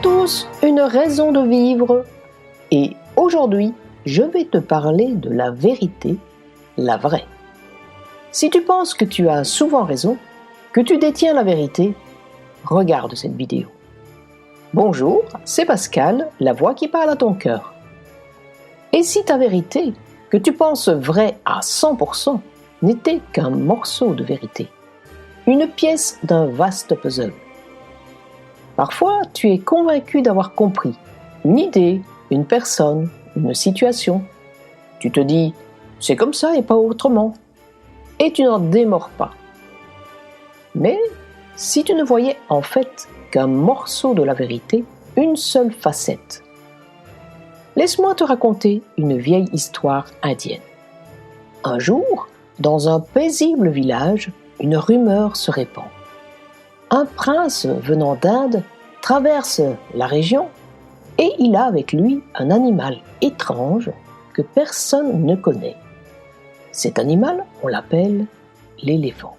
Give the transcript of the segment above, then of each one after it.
tous une raison de vivre et aujourd'hui, je vais te parler de la vérité, la vraie. Si tu penses que tu as souvent raison, que tu détiens la vérité, regarde cette vidéo. Bonjour, c'est Pascal, la voix qui parle à ton cœur. Et si ta vérité, que tu penses vraie à 100%, n'était qu'un morceau de vérité, une pièce d'un vaste puzzle? Parfois, tu es convaincu d'avoir compris une idée, une personne, une situation. Tu te dis « c'est comme ça et pas autrement » et tu n'en démords pas. Mais si tu ne voyais en fait qu'un morceau de la vérité, une seule facette. Laisse-moi te raconter une vieille histoire indienne. Un jour, dans un paisible village, une rumeur se répand. Un prince venant d'Inde traverse la région et il a avec lui un animal étrange que personne ne connaît. Cet animal, on l'appelle l'éléphant.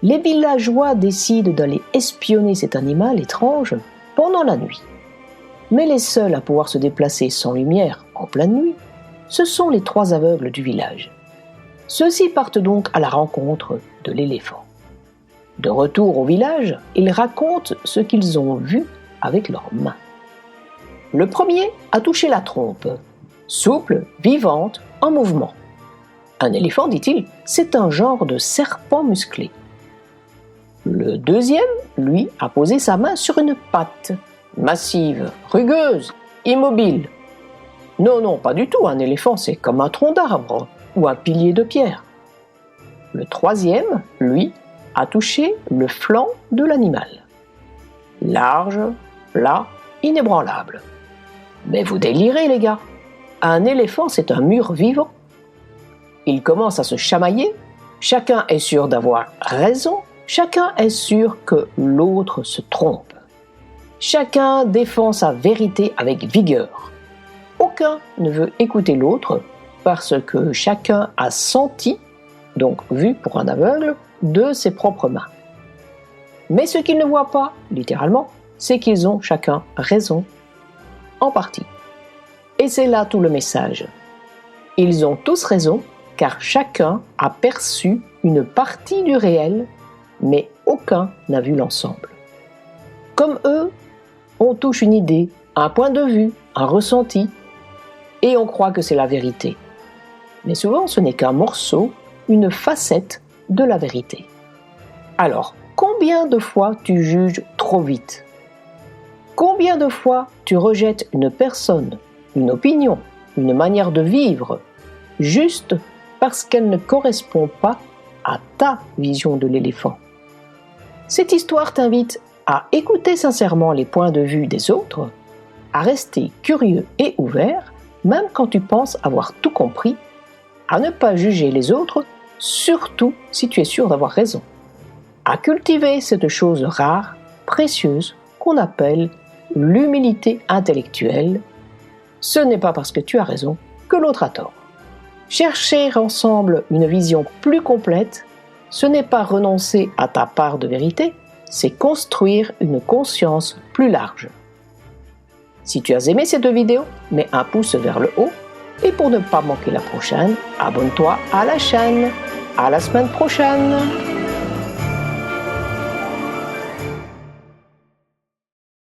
Les villageois décident d'aller espionner cet animal étrange pendant la nuit. Mais les seuls à pouvoir se déplacer sans lumière en pleine nuit, ce sont les 3 aveugles du village. Ceux-ci partent donc à la rencontre de l'éléphant. De retour au village, ils racontent ce qu'ils ont vu avec leurs mains. Le premier a touché la trompe, souple, vivante, en mouvement. Un éléphant, dit-il, c'est un genre de serpent musclé. Le deuxième, lui, a posé sa main sur une patte, massive, rugueuse, immobile. Non, pas du tout, un éléphant c'est comme un tronc d'arbre ou un pilier de pierre. Le troisième, lui, a touché le flanc de l'animal. Large, plat, inébranlable. Mais vous délirez les gars, un éléphant c'est un mur vivant. Il commence à se chamailler, chacun est sûr d'avoir raison, chacun est sûr que l'autre se trompe. Chacun défend sa vérité avec vigueur. Aucun ne veut écouter l'autre parce que chacun a senti, donc vu pour un aveugle, de ses propres mains. Mais ce qu'ils ne voient pas, littéralement, c'est qu'ils ont chacun raison, en partie. Et c'est là tout le message. Ils ont tous raison car chacun a perçu une partie du réel, mais aucun n'a vu l'ensemble. Comme eux, on touche une idée, un point de vue, un ressenti, et on croit que c'est la vérité. Mais souvent, ce n'est qu'un morceau, une facette de la vérité. Alors, combien de fois tu juges trop vite? Combien de fois tu rejettes une personne, une opinion, une manière de vivre, juste parce qu'elle ne correspond pas à ta vision de l'éléphant? Cette histoire t'invite à écouter sincèrement les points de vue des autres, à rester curieux et ouvert, même quand tu penses avoir tout compris, à ne pas juger les autres, surtout si tu es sûr d'avoir raison, à cultiver cette chose rare, précieuse, qu'on appelle l'humilité intellectuelle. Ce n'est pas parce que tu as raison que l'autre a tort. Chercher ensemble une vision plus complète, ce n'est pas renoncer à ta part de vérité, c'est construire une conscience plus large. Si tu as aimé cette vidéo, mets un pouce vers le haut et pour ne pas manquer la prochaine, abonne-toi à la chaîne. À la semaine prochaine!